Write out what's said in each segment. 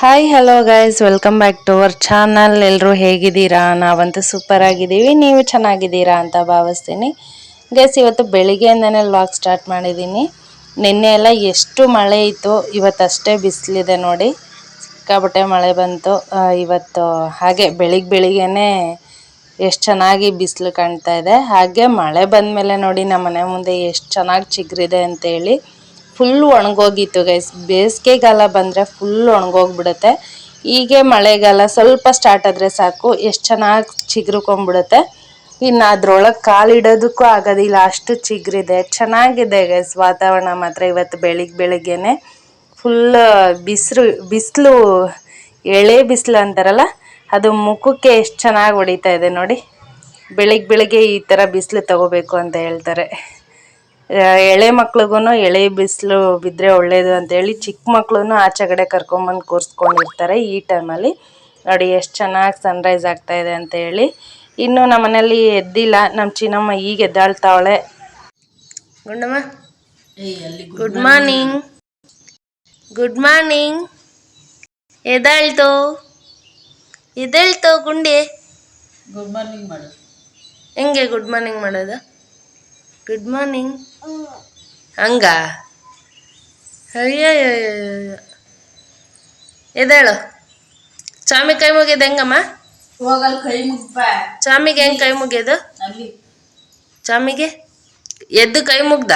Hi hello guys, welcome back to our channel. ಎಲ್ಲರೂ ಹೇಗಿದ್ದೀರಾ? ನಾವಂತೂ ಸೂಪರ್ ಆಗಿದ್ದೀವಿ. ನೀವು ಚೆನ್ನಾಗಿದ್ದೀರಾ ಅಂತ ಭಾವಿಸ್ತೀನಿ. ಗೈಸ್, ಇವತ್ತು ಬೆಳಿಗ್ಗೆಯಿಂದನೇ ವ್ಲಾಗ್ ಸ್ಟಾರ್ಟ್ ಮಾಡಿದ್ದೀನಿ. ನಿನ್ನೆ ಎಲ್ಲ ಎಷ್ಟು ಮಳೆ ಇತ್ತು, ಇವತ್ತಷ್ಟೇ ಬಿಸಿಲಿದೆ ನೋಡಿ. ಸಿಕ್ಕಾಪಟ್ಟೆ ಮಳೆ ಬಂತು ಇವತ್ತು. ಹಾಗೆ ಬೆಳಿಗ್ಗೆನೇ ಎಷ್ಟು ಚೆನ್ನಾಗಿ ಬಿಸಿಲು ಕಾಣ್ತಾ ಇದೆ. ಹಾಗೆ ಮಳೆ ಬಂದಮೇಲೆ ನೋಡಿ ನಮ್ಮ ಮನೆ ಮುಂದೆ ಎಷ್ಟು ಚೆನ್ನಾಗಿ ಚಿಗುರಿದೆ ಅಂತೇಳಿ. ಫುಲ್ ಒಣಗೋಗಿತ್ತು ಗೈಸ್. ಬೇಸಿಗೆಗಾಲ ಬಂದರೆ ಫುಲ್ ಒಣಗೋಗ್ಬಿಡುತ್ತೆ. ಹೀಗೆ ಮಳೆಗಾಲ ಸ್ವಲ್ಪ ಸ್ಟಾರ್ಟ್ ಆದರೆ ಸಾಕು, ಎಷ್ಟು ಚೆನ್ನಾಗಿ ಚಿಗುರ್ಕೊಂಡ್ಬಿಡುತ್ತೆ. ಇನ್ನು ಅದ್ರೊಳಗೆ ಕಾಲಿಡೋದಕ್ಕೂ ಆಗೋದಿಲ್ಲ, ಅಷ್ಟು ಚಿಗುರಿದೆ. ಚೆನ್ನಾಗಿದೆ ಗೈಸ್. ವಾತಾವರಣ ಮಾತ್ರ ಇವತ್ತು ಬೆಳಿಗ್ಗೆನೆ ಫುಲ್ ಬಿಸಿಲು ಎಳೆ ಬಿಸಿಲು ಅಂತಾರಲ್ಲ, ಅದು ಮುಖಕ್ಕೆ ಎಷ್ಟು ಚೆನ್ನಾಗಿ ಹೊಡಿತಾ ಇದೆ ನೋಡಿ. ಬೆಳಿಗ್ಗೆ ಈ ಥರ ಬಿಸಿಲು ತಗೋಬೇಕು ಅಂತ ಹೇಳ್ತಾರೆ. ಎಳೆ ಮಕ್ಳಿಗೂ ಎಳೆ ಬಿಸಿಲು ಬಿದ್ದರೆ ಒಳ್ಳೆಯದು ಅಂತೇಳಿ ಚಿಕ್ಕ ಮಕ್ಳೂ ಆಚೆಗಡೆ ಕರ್ಕೊಂಬಂದು ಕೂರಿಸ್ಕೊಂಡಿರ್ತಾರೆ ಈ ಟೈಮಲ್ಲಿ. ನೋಡಿ ಎಷ್ಟು ಚೆನ್ನಾಗಿ ಸನ್ರೈಸ್ ಆಗ್ತಾಯಿದೆ ಅಂತೇಳಿ. ಇನ್ನು ನಮ್ಮ ಮನೇಲಿ ಎದ್ದಿಲ್ಲ, ನಮ್ಮ ಚಿನ್ನಮ್ಮ ಈಗ ಎದ್ದಾಳ್ತಾವಳೆ. Gundamma, good morning. Good morning. ಎದ್ದಾಳ್ತು ಗುಂಡಿ. ಗುಡ್ ಮಾರ್ನಿಂಗ್ ಮಾಡು. ಹೆಂಗೆ ಗುಡ್ ಮಾರ್ನಿಂಗ್ ಮಾಡೋದು? ಗುಡ್ ಮಾರ್ನಿಂಗ್ ಹಂಗ? ಅಯ್ಯೋ, ಎದ್ದೇಳು. ಚಾಮಿ ಕೈ ಮುಗಿಯೋದು ಹೆಂಗಮ್ಮ? ಹೋಗಲ್ ಕೈ ಮುಗ್ಬ. ಚಾಮಿಗೆ ಹೆಂಗೆ ಕೈ ಮುಗಿಯೋದು? ಅಲ್ಲಿ ಚಾಮಿಗೆ ಎದ್ದು ಕೈ ಮುಗ್ದ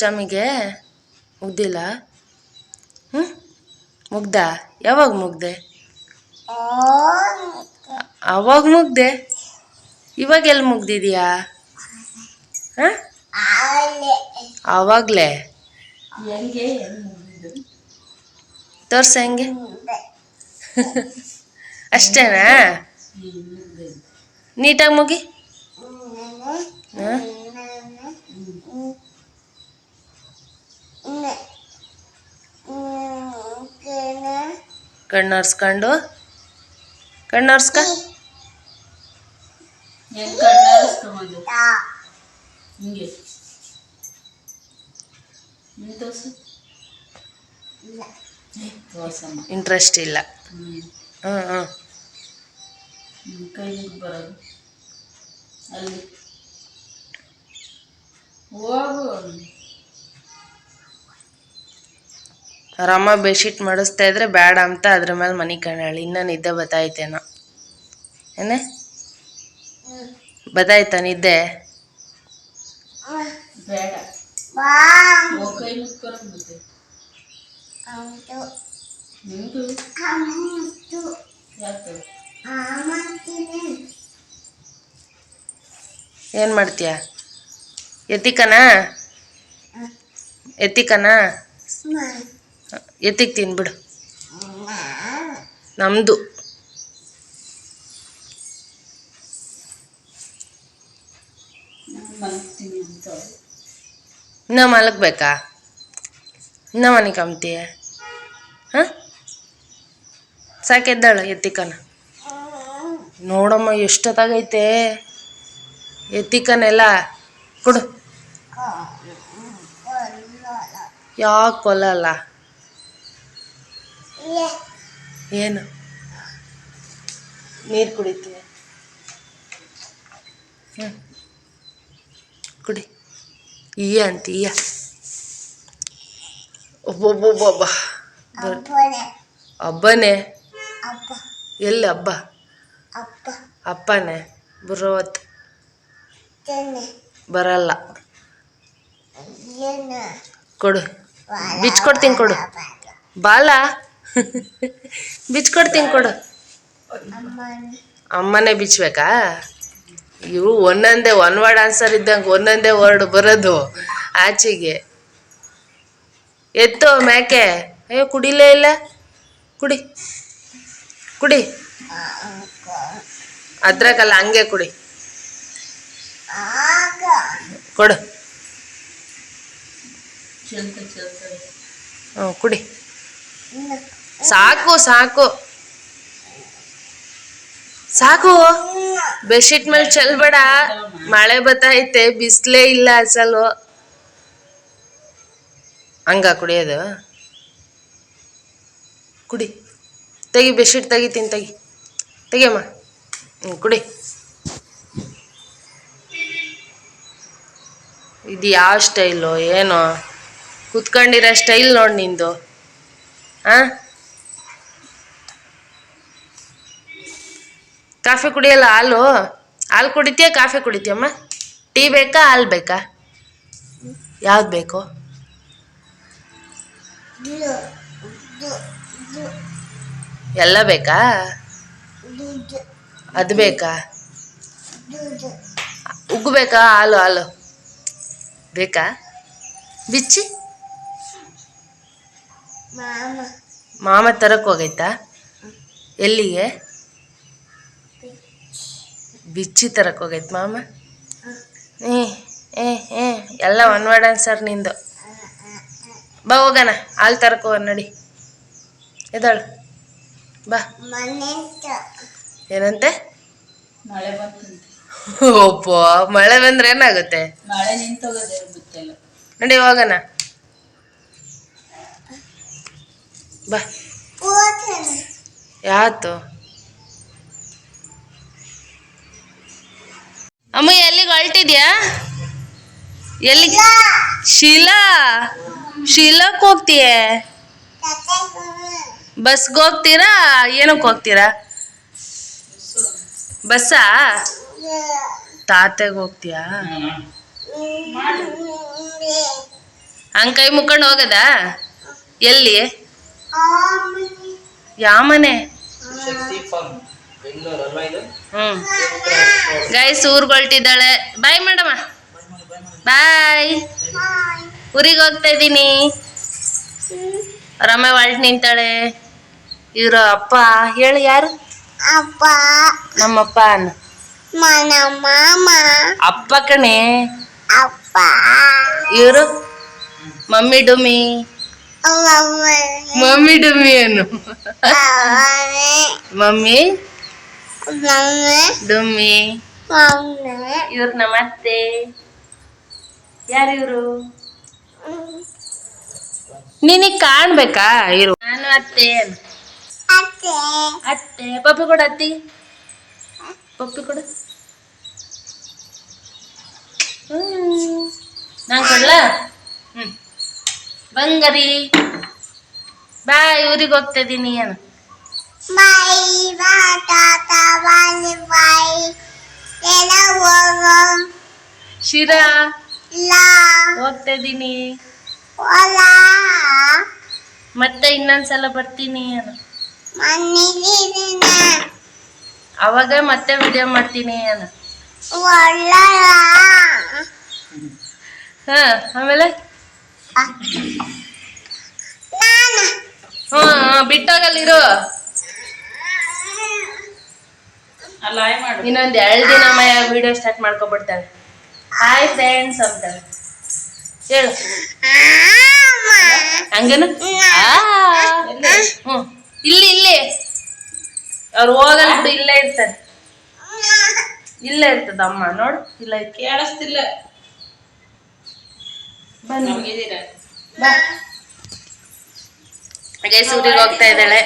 ಚಾಮಿಗೆ? ಮುಗ್ದಿಲ್ಲ? ಮುಗ್ದ? ಯಾವಾಗ ಮುಗ್ದೆ? ಅವಾಗ ಮುಗ್ದೆ. ಇವಾಗ ಎಲ್ಲಿ ಮುಗ್ದಿದ್ಯಾ? ಹಾಂ, ಆವಾಗಲೇ ಹೆಂಗೆ ತೋರ್ಸ ಹೆಂಗೆ? ಅಷ್ಟೇನಾ? ನೀಟಾಗಿ ಮುಗಿ. ಕಣ್ಣೊರ್ಸ್ಕೊಂಡು ಕಣ್ಣೊರ್ಸ್ಕ. ಹೆಂಗೆ ಕಣ್ಣಾರಿಸ್ಕೊಂಬಂದು ಹಿಂಗೆ ತೋರ್ಸು. ತೋರ್ಸಮ್ಮ. ಇಂಟ್ರೆಸ್ಟ್ ಇಲ್ಲ. ಕೈ ಬರೋದು ಅಲ್ಲಿ ಹೋಗು. ಅವರಮ್ಮ ಬೆಡ್ಶೀಟ್ ಮಾಡಿಸ್ತಾ ಇದ್ರೆ ಬೇಡ ಅಂತ ಅದ್ರ ಮೇಲೆ ಮನೆ ಕಣ್ಣಾಳಿ. ಇನ್ನ ನಿದ್ದೆ ಬತ್ತಾಯ್ತೇನೋ. ಏನೇ ಬತ್ತಾಯ್ತಾ ನಿದ್ದೆ? ಬೇಡ, ಕೈ ಮುಗ್ಕೊಂಡು ನಿಂದು ಯಾಕೆ ಏನು ಮಾಡ್ತೀಯ? ಎತ್ತಿಕನ ಎತ್ತಿಗೆ ತಿನ್ಬಿಡು. ನಮ್ಮದು ಮಲಗ್ತೀನಿ ಅಂತ. ಇನ್ನೂ ಮಲಗಬೇಕಾ? ಇನ್ನೂ ಮನೆ ಕಂಬ್ತೀಯ? ಹಾಂ, ಸಾಕೆದ್ದಾಳು ಎತ್ತಿಕನ. ನೋಡಮ್ಮ ಎಷ್ಟೊತ್ತಾಗೈತೆ. ಎತ್ತಿಕನೆಲ್ಲ ಕೊಡು. ಯಾಕೆ ಕೊಲ್ಲಲ್ಲ? ಏನು ನೀರು ಕುಡಿತೀಯ? ಕುಡಿ. ಈಯ ಅಂತೀಯ? ಒಬ್ಬೊಬ್ಬೊಬ್ಬ ಹಬ್ಬನೇ. ಎಲ್ಲಿ ಹಬ್ಬ? ಅಪ್ಪನೇ ಬರೋತ್ ಬರಲ್ಲ. ಕೊಡು, ಬಿಚ್ಕೊಡ್ತೀನಿ ಕೊಡು. ಬಾಲ ಬಿಚ್ಕೊಡ್ತೀನಿ ಕೊಡು. ಅಮ್ಮನೇ ಬಿಚ್ಚಬೇಕಾ? ಇವು ಒಂದೊಂದೇ ಒನ್ ವರ್ಡ್ ಆನ್ಸರ್ ಇದ್ದಂಗೆ ಒಂದೊಂದೇ ವರ್ಡ್ ಬರೋದು ಆಚೆಗೆ. ಎತ್ತು ಮೇಕೆ. ಅಯ್ಯೋ ಕುಡಿಲೇ ಇಲ್ಲ. ಕುಡಿ ಅದ್ರಾಗಲ್ಲ, ಹಂಗೆ ಕುಡಿ. ಕೊಡು. ಕುಡಿ. ಸಾಕು ಬೆಡ್ಶೀಟ್ ಮೇಲೆ ಚೆಲ್ಬೇಡ. ಮಳೆ ಬತ್ತೈತೆ, ಬಿಸಿಲೇ ಇಲ್ಲ ಅಸಲು. ಹಂಗ ಕುಡಿಯೋದು? ಕುಡಿ. ತೆಗಿ, ಬೆಡ್ಶೀಟ್ ತೆಗಿತೀನಿ, ತೆಗಿಯಮ್ಮ. ಕುಡಿ. ಇದು ಯಾವ ಸ್ಟೈಲು ಏನೋ, ಕುತ್ಕೊಂಡಿರೋ ಸ್ಟೈಲ್ ನೋಡಿ ನಿಂದು. ಕಾಫಿ ಕುಡಿಯಲ್ಲ? ಹಾಲು ಕುಡಿತೀಯ, ಕಾಫಿ ಕುಡಿತೀಯಮ್ಮ? ಟೀ ಬೇಕಾ, ಹಾಲು ಬೇಕಾ? ಯಾವ್ದು ಬೇಕು? ಎಲ್ಲ ಬೇಕಾ? ಅದು ಬೇಕಾ? ಉಗ್ಬೇಕಾ? ಹಾಲು ಬೇಕಾ? ಬಿಚ್ಚಿ. ಮಾಮ ತರಕ್ ಹೋಗೈತಾ? ಎಲ್ಲಿಗೆ? ಬಿಚ್ಚಿ ತರಕ್ ಹೋಗೈತ್ ಮಾಮ. ಎಲ್ಲ ಒನ್ ವರ್ಡ್ ಆನ್ಸರ್ ನಿಂದು. ಬಾ ಹೋಗೋಣ, ಹಾಲು ತರಕ್ ಹೋಗೋಣ ನಡಿ. ಎದ್ದಾಳು ಬಾ. ಏನಂತೆ? ಮಳೆ ಬಂತಂತೆ. ಒಬ್ಬ ಮಳೆ ಬಂದ್ರೆ ಏನಾಗುತ್ತೆ? ಮಳೆ ನಿಂತೋಗದೆ ಗೊತ್ತಿಲ್ಲ. ನಡಿ ಹೋಗೋಣ ಬಾ. ಯಾತು ಅಮ್ಮ ಎಲ್ಲಿಗೆ ಹೊರಟಿದ್ಯಾ? ಎಲ್ಲಿಗೆ? ಶೀಲಾಕ್ ಹೋಗ್ತೀಯ? ಬಸ್ಗೆ ಹೋಗ್ತೀರಾ? ಏನಕ್ಕೆ ಹೋಗ್ತೀರಾ? ಬಸ್ಸಾ? ತಾತೆಗೆ ಹೋಗ್ತೀಯಾ? ಹಂಗೆ ಕೈ ಮುಕ್ಕೊಂಡು ಹೋಗದಾ? ಎಲ್ಲಿ? ಯಾವ ಮನೆ? ಗೈಸ್ ಊರ್ಗ್ ಹೊರಟಿದ್ದಾಳೆ. ಬಾಯ್ ಮೇಡಮ. ಬಾಯ್. ಊರಿಗೆ ಹೋಗ್ತಾ ಇದ್ದೀನಿ. ರಮ್ಯ ಹೊರಟು ನಿಂತಾಳೆ. ಇವ್ರ ಅಪ್ಪ ಹೇಳು ಯಾರು? ಅಪ್ಪ. ನಮ್ಮಪ್ಪ ಅನ್ನು. ಅಪ್ಪ ಕಣೆ. ಅಪ್ಪ. ಇವರು ಮಮ್ಮಿ ಡುಮ್ಮಿ. ಮಮ್ಮಿ ಡುಮ್ಮಿ ಅನ್ನು. ಮಮ್ಮಿ ಡುಮ್ಮಿ. ಇವ್ರು ನಮ್ಮ ಅತ್ತೆ. ಯಾರು ಇವರು? ನಿನಗ್ ಕಾಣ್ಬೇಕಾ? ಇರು. ನಾನು ಅತ್ತೆ. ಅತ್ತೆ. ಪಪ್ಪಿ ಕೊಡ ಅತ್ತಿ. ಪಪ್ಪಿ ಕೊಡ. ನಾನು ಕೊಡ್ಲ? ಬಂಗಾರಿ. ಬಾಯ್. ಊರಿಗೆ ಹೋಗ್ತಾ ಇದ್ದೀನಿ. ಏನು ಶಿರಾ ಹೋಗ್ತಾ ಇದ್ದೀನಿ. ಮತ್ತೆ ಇನ್ನೊಂದ್ಸಲ ಬರ್ತೀನಿ. ಏನು ಅವಾಗ ಮತ್ತೆ ವಿಡಿಯೋ ಮಾಡ್ತೀನಿ. ಏನು ಆಮೇಲೆ ಬಿಟ್ಟೋಗಲ್ಲಿರು. ಇನ್ನೊಂದ್ 2 ದಿನ ಮಯ ವಿಡಿಯೋ ಸ್ಟಾರ್ಟ್ ಮಾಡ್ಕೊಬಿಡ್ತಾಳೆ. ಹಾಯ್ ಫ್ರೆಂಡ್ಸ್ ಅಂತಾಳೆ. ಹೇಳು ಹಂಗೇನು? ಇಲ್ಲಿ ಅವ್ರು ಹೋಗಲ್ಲ ಬಿಡು. ಇಲ್ಲೇ ಇರ್ತಾರೆ. ಇಲ್ಲೇ ಇರ್ತದ ಅಮ್ಮ. ನೋಡು ಇಲ್ಲ ಕೇಳಿಸ್ತಿಲ್ಲ. ಗೈಸ್ ಊರಿಗೆ ಹೋಗ್ತಾ ಇದ್ದಾಳೆ.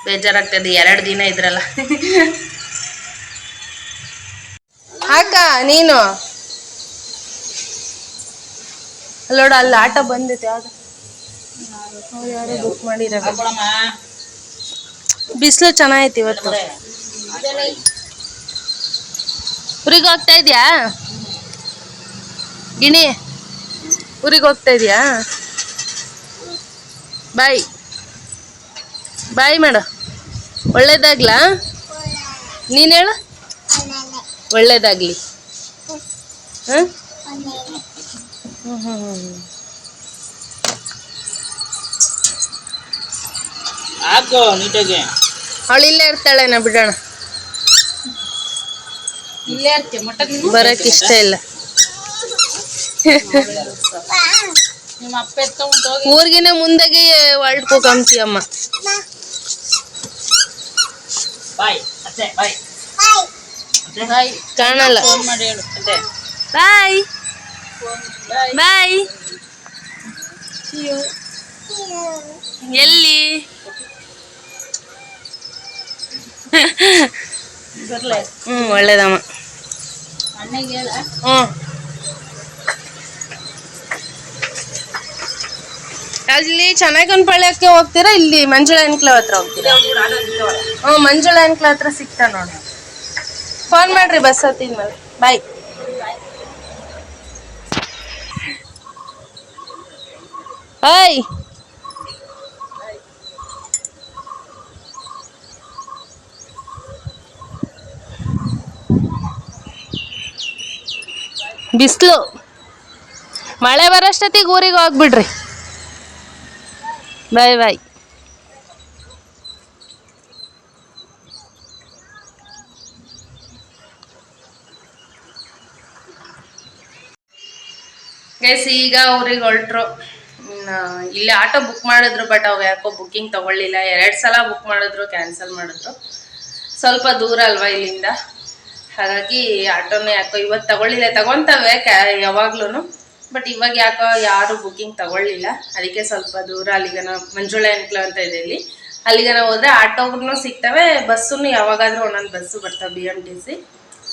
ಬೇಜಾರಾಗ್ತದೆ. 2 ದಿನ ಇದ್ರಲ್ಲ. ಅಕ್ಕ ನೀನು ಅಲ್ಲೋಡ ಅಲ್ಲಿ ಆಟೋ ಬಂದೈತೆ. ಯಾವ್ದು ಯಾರೋ ಬುಕ್ ಮಾಡಿರ. ಬಿಸಿಲು ಚೆನ್ನಾಗೈತಿ ಇವತ್ತು. ಊರಿಗೆ ಹೋಗ್ತಾ ಇದ್ಯಾ ಗಿಣಿ? ಊರಿಗೆ ಹೋಗ್ತಾ ಇದ್ಯಾ? ಬಾಯ್ ಬಾಯ್ ಮಾಡು. ಒಳ್ಳೇದಾಗ್ಲಾ? ನೀನು ಹೇಳು. ಒಳ್ಳೇದಾಗ್ಲಿ. ಅವಳು ಇಲ್ಲೇ ಇರ್ತಾಳೆ. ನಾ ಬಿಡೋಣ. ಬರಕ್ ಇಷ್ಟ ಇಲ್ಲ. ಊರ್ಗಿನ ಮುಂದಾಗೆ ಹೊರಡ್ಕೋಕಂತೀಯಮ್ಮ. ಕಾಣಲ್ಲ. ಬಾಯ್ ಬಾಯ್. ಎಲ್ಲಿ? ಬರ್ಲೆ ಒಳ್ಳೇದಮ್ಮ. ಅಣ್ಣಗೆ ಹೇಳ. ಅಲ್ಲಿ ಚೆನ್ನಾಗನಪಾಳ್ಯಕ್ಕೆ ಹೋಗ್ತೀರಾ, ಇಲ್ಲಿ ಮಂಜುಳಾ ಎನ್ಕ್ಲೇವ್ ಹತ್ರ ಹೋಗ್ತೀರಾ? ಮಂಜುಳಾ ಎನ್ಕ್ಲೇವ್ ಹತ್ರ ಸಿಗ್ತಾ ನೋಡಿ. ಫೋನ್ ಮಾಡ್ರಿ ಬಸ್ ಹತ್ತಿದ್ಮೇಲೆ. ಬಾಯ್. ಬಾಯ್. ಬಿಸಿಲು ಮಳೆ ಬರೋಷ್ಟೊತ್ತಿಗೆ ಊರಿಗೆ ಹೋಗ್ಬಿಡ್ರಿ. ಬಾಯ್ ಬಾಯ್. ಗೈಸ್ ಈಗ ಊರಿಗೆ ಹೊರಟ್ರು. ಇಲ್ಲಿ ಆಟೋ ಬುಕ್ ಮಾಡಿದ್ರು, ಬಟ್ ಅವು ಯಾಕೋ ಬುಕ್ಕಿಂಗ್ ತಗೊಳ್ಳಿಲ್ಲ. 2 ಸಲ ಬುಕ್ ಮಾಡಿದ್ರು, ಕ್ಯಾನ್ಸಲ್ ಮಾಡಿದ್ರು. ಸ್ವಲ್ಪ ದೂರ ಅಲ್ವಾ ಇಲ್ಲಿಂದ, ಹಾಗಾಗಿ ಆಟೋನೇ ಯಾಕೋ ಇವತ್ತು ತಗೊಳ್ಳಿಲ್ಲ. ತಗೊತವೆ ಯಾವಾಗ್ಲೂ, ಬಟ್ ಇವಾಗ ಯಾಕೋ ಯಾರು ಬುಕ್ಕಿಂಗ್ ತಗೊಳ್ಳಿಲ್ಲ. ಅದಕ್ಕೆ ಸ್ವಲ್ಪ ದೂರ ಅಲ್ಲಿಗನ ಮಂಜುಳಾ ಎನ್ಕ್ಲೇವ್ ಅಂತ ಇದೆ ಇಲ್ಲಿ, ಅಲ್ಲಿಗನ ಹೋದ್ರೆ ಆಟೋಗೂ ಸಿಗ್ತವೆ, ಬಸ್ಸು ಯಾವಾಗಾದ್ರೂ ಒಂದೊಂದು ಬಸ್ಸು ಬರ್ತವೆ BMTC.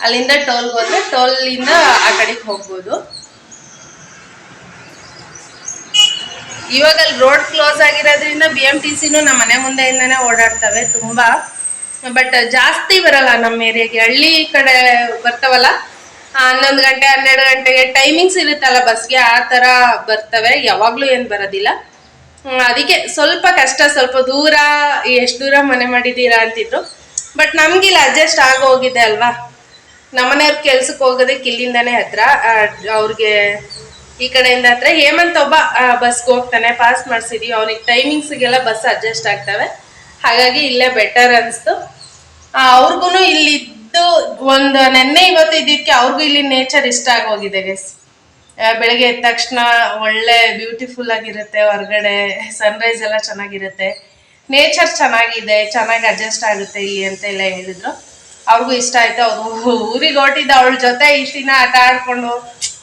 ಅಲ್ಲಿಂದ ಟೋಲ್ಗೆ ಹೋದ್ರೆ ಟೋಲಿಂದ ಆ ಕಡೆಗೆ ಹೋಗ್ಬೋದು. ಇವಾಗ ಅಲ್ಲಿ ರೋಡ್ ಕ್ಲೋಸ್ ಆಗಿರೋದ್ರಿಂದ BMTCನೂ ನಮ್ಮ ಮನೆ ಮುಂದೆಯಿಂದಾನೇ ಓಡಾಡ್ತವೆ ತುಂಬಾ, ಬಟ್ ಜಾಸ್ತಿ ಬರಲ್ಲ ನಮ್ಮ ಏರಿಯಾಗೆ. ಹಳ್ಳಿ ಕಡೆ ಬರ್ತಾವಲ್ಲ, 11 ಗಂಟೆ 12 ಗಂಟೆಗೆ ಟೈಮಿಂಗ್ಸ್ ಇರುತ್ತಲ್ಲ ಬಸ್ಗೆ, ಆ ಥರ ಬರ್ತವೆ, ಯಾವಾಗಲೂ ಏನು ಬರೋದಿಲ್ಲ. ಅದಕ್ಕೆ ಸ್ವಲ್ಪ ಕಷ್ಟ, ಸ್ವಲ್ಪ ದೂರ. ಎಷ್ಟು ದೂರ ಮನೆ ಮಾಡಿದ್ದೀರಾ ಅಂತಿದ್ರು, ಬಟ್ ನಮಗಿಲ್ಲ ಅಡ್ಜಸ್ಟ್ ಆಗೋಗಿದೆ ಅಲ್ವಾ. ನಮ್ಮನೆಯವ್ರ ಕೆಲ್ಸಕ್ಕೆ ಹೋಗೋದಕ್ಕೆ ಇಲ್ಲಿಂದಾನೇ ಹತ್ರ, ಅವ್ರಿಗೆ ಈ ಕಡೆಯಿಂದ ಹತ್ರ. ಹೇಮಂತ್ ಒಬ್ಬ ಬಸ್ಗೆ ಹೋಗ್ತಾನೆ, ಪಾಸ್ ಮಾಡಿಸಿದೀವಿ ಅವ್ನಿಗೆ. ಟೈಮಿಂಗ್ಸ್ಗೆಲ್ಲ ಬಸ್ ಅಡ್ಜಸ್ಟ್ ಆಗ್ತವೆ, ಹಾಗಾಗಿ ಇಲ್ಲೇ ಬೆಟರ್ ಅನಿಸ್ತು. ಅವ್ರಿಗೂ ಇಲ್ಲಿದ್ದು ಒಂದು ನೆನ್ನೆ ಇವತ್ತು ಇದ್ದಿದ್ದಕ್ಕೆ ಅವ್ರಿಗೂ ಇಲ್ಲಿ ನೇಚರ್ ಇಷ್ಟ ಆಗೋಗಿದೆ ಗೈಸ್. ಬೆಳಗ್ಗೆ ಎದ್ದ ತಕ್ಷಣ ಒಳ್ಳೆ ಬ್ಯೂಟಿಫುಲ್ ಆಗಿರುತ್ತೆ, ಹೊರಗಡೆ ಸನ್ರೈಸ್ ಎಲ್ಲ ಚೆನ್ನಾಗಿರುತ್ತೆ, ನೇಚರ್ ಚೆನ್ನಾಗಿದೆ, ಚೆನ್ನಾಗಿ ಅಡ್ಜಸ್ಟ್ ಆಗುತ್ತೆ ಇಲ್ಲಿ ಅಂತ ಎಲ್ಲ ಹೇಳಿದ್ರು. ಅವ್ರಿಗೂ ಇಷ್ಟ ಆಯ್ತು. ಅವರು ಊರಿಗೆ ಹೊರಟಿದ್ದ, ಅವಳ ಜೊತೆ ಇಷ್ಟು ದಿನ ಆಟ ಆಡ್ಕೊಂಡು,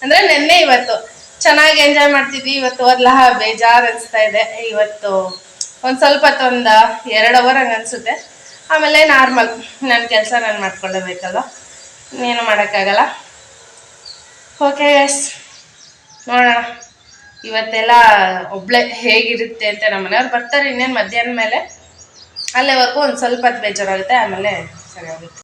ಅಂದ್ರೆ ನೆನ್ನೆ ಇವತ್ತು ಚೆನ್ನಾಗಿ ಎಂಜಾಯ್ ಮಾಡ್ತಿದ್ವಿ. ಇವತ್ತು ಹೋದ್ಲಾ ಬೇಜಾರು ಅನಿಸ್ತಾ ಇದೆ. ಇವತ್ತು ಒಂದು ಸ್ವಲ್ಪ ಹೊತ್ತು, ಒಂದು 2 ಅವರ್ ಹಂಗೆ ಅನಿಸುತ್ತೆ. ಆಮೇಲೆ ನಾರ್ಮಲ್ ನನ್ನ ಕೆಲಸ ನಾನು ಮಾಡ್ಕೊಳ್ಳೇಬೇಕಲ್ವ, ಏನು ಮಾಡೋಕ್ಕಾಗಲ್ಲ. ಓಕೆ ಎಸ್, ನೋಡೋಣ ಇವತ್ತೆಲ್ಲ ಒಬ್ಳೆ ಹೇಗಿರುತ್ತೆ ಅಂತ. ನಮ್ಮ ಮನೆಯವ್ರು ಬರ್ತಾರೆ ಇನ್ನೇನು ಮಧ್ಯಾಹ್ನ ಮೇಲೆ, ಅಲ್ಲೇವರೆಗೂ ಒಂದು ಸ್ವಲ್ಪ ಹೊತ್ತು ಬೇಜಾರಾಗುತ್ತೆ, ಆಮೇಲೆ ಸರಿ ಆಗುತ್ತೆ.